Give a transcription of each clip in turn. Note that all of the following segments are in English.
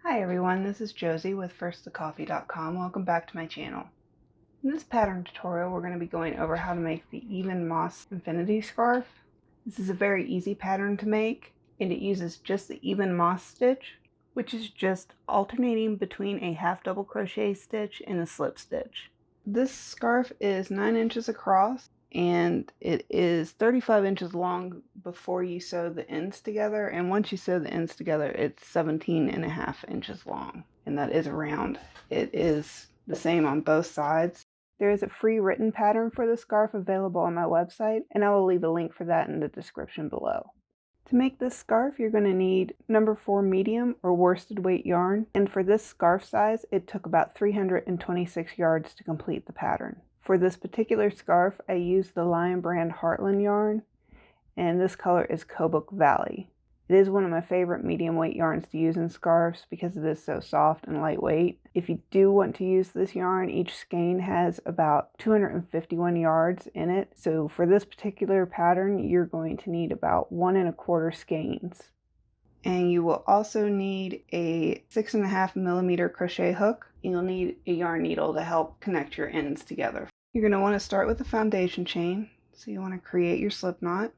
Hi everyone, this is Josie with firstthecoffee.com. Welcome back to my channel. In this pattern tutorial, we're going to be going over how to make the even moss infinity scarf. This is a very easy pattern to make, and it uses just the even moss stitch, which is just alternating between a half double crochet stitch and a slip stitch. This scarf is 9 inches across, and it is 35 inches long before you sew the ends together, and once you sew the ends together it's 17.5 inches long, and that is round. It is the same on both sides. There is a free written pattern for the scarf available on my website, and I will leave a link for that in the description below. To make this scarf, you're going to need number 4 medium or worsted weight yarn, and for this scarf size it took about 326 yards to complete the pattern. For this particular scarf I used the Lion brand Heartland yarn, and this color is Kobuk Valley. It is one of my favorite medium weight yarns to use in scarves because it is so soft and lightweight. If you do want to use this yarn, each skein has about 251 yards in it. So for this particular pattern, you're going to need about 1 1/4 skeins. And you will also need a 6.5 millimeter crochet hook. You'll need a yarn needle to help connect your ends together. You're going to want to start with a foundation chain. So you want to create your slip knot.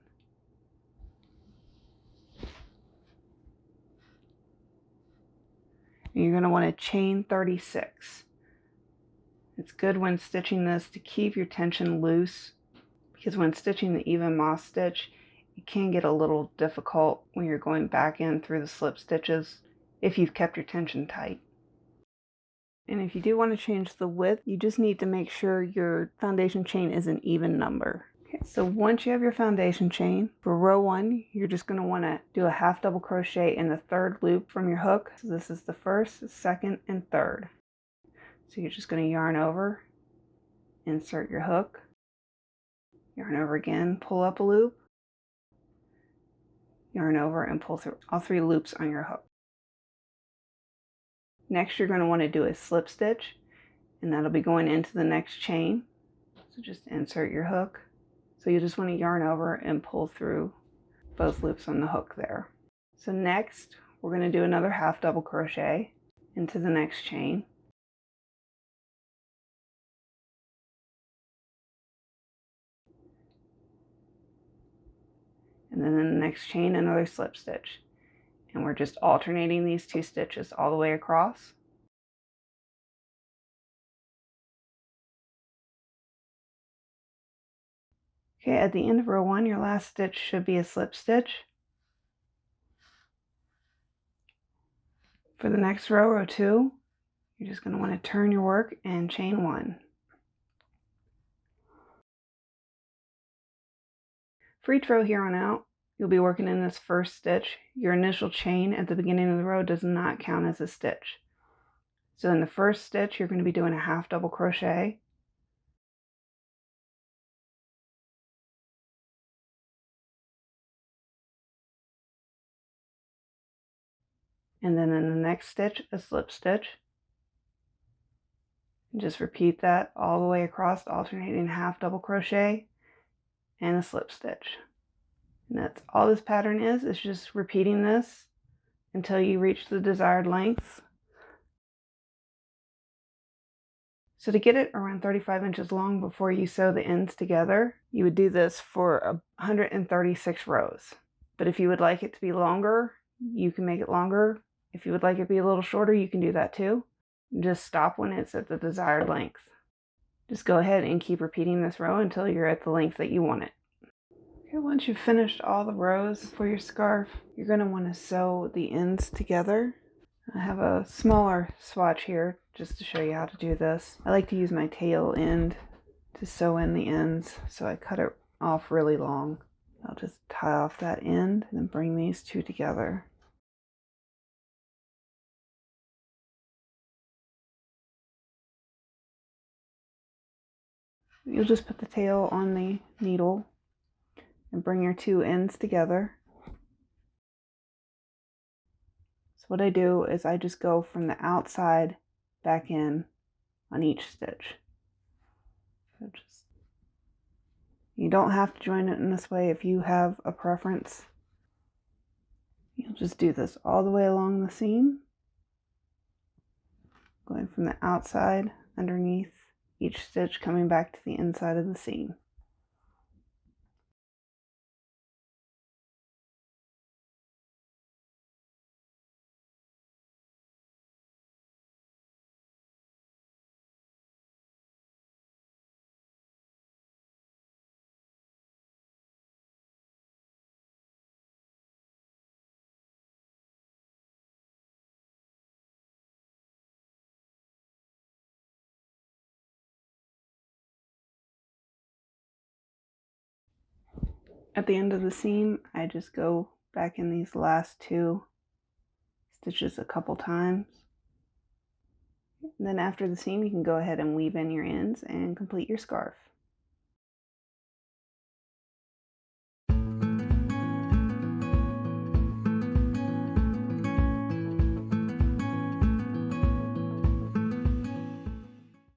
And you're going to want to chain 36. It's good when stitching this to keep your tension loose, because when stitching the even moss stitch, it can get a little difficult when you're going back in through the slip stitches if you've kept your tension tight. And if you do want to change the width, you just need to make sure your foundation chain is an even number. Okay, so once you have your foundation chain, for row 1, you're just going to want to do a half double crochet in the 3rd loop from your hook. So this is the 1st, 2nd, and 3rd. So you're just going to yarn over, insert your hook, yarn over again, pull up a loop, yarn over, and pull through all 3 loops on your hook. Next, you're going to want to do a slip stitch, and that'll be going into the next chain. So just insert your hook. So you just want to yarn over and pull through both loops on the hook there. So next, we're going to do another half double crochet into the next chain. And then in the next chain, another slip stitch. And we're just alternating these 2 stitches all the way across. Okay, at the end of row 1, your last stitch should be a slip stitch. For the next row, row 2, you're just going to want to turn your work and chain 1. For each row here on out, you'll be working in this first stitch. Your initial chain at the beginning of the row does not count as a stitch. So in the first stitch, you're going to be doing a half double crochet. And then in the next stitch, a slip stitch. And just repeat that all the way across, alternating half double crochet and a slip stitch. And that's all this pattern is just repeating this until you reach the desired length. So to get it around 35 inches long before you sew the ends together, you would do this for 136 rows. But if you would like it to be longer, you can make it longer. If you would like it to be a little shorter, you can do that too. Just stop when it's at the desired length. Just go ahead and keep repeating this row until you're at the length that you want it. Okay, once you've finished all the rows for your scarf, you're going to want to sew the ends together. I have a smaller swatch here just to show you how to do this. I like to use my tail end to sew in the ends, so I cut it off really long. I'll just tie off that end and then bring these 2 together. You'll just put the tail on the needle and bring your 2 ends together. So what I do is I just go from the outside back in on each stitch. So you don't have to join it in this way if you have a preference. You'll just do this all the way along the seam. going from the outside underneath each stitch, coming back to the inside of the seam. At the end of the seam, I just go back in these last 2 stitches a couple times. And then after the seam, you can go ahead and weave in your ends and complete your scarf.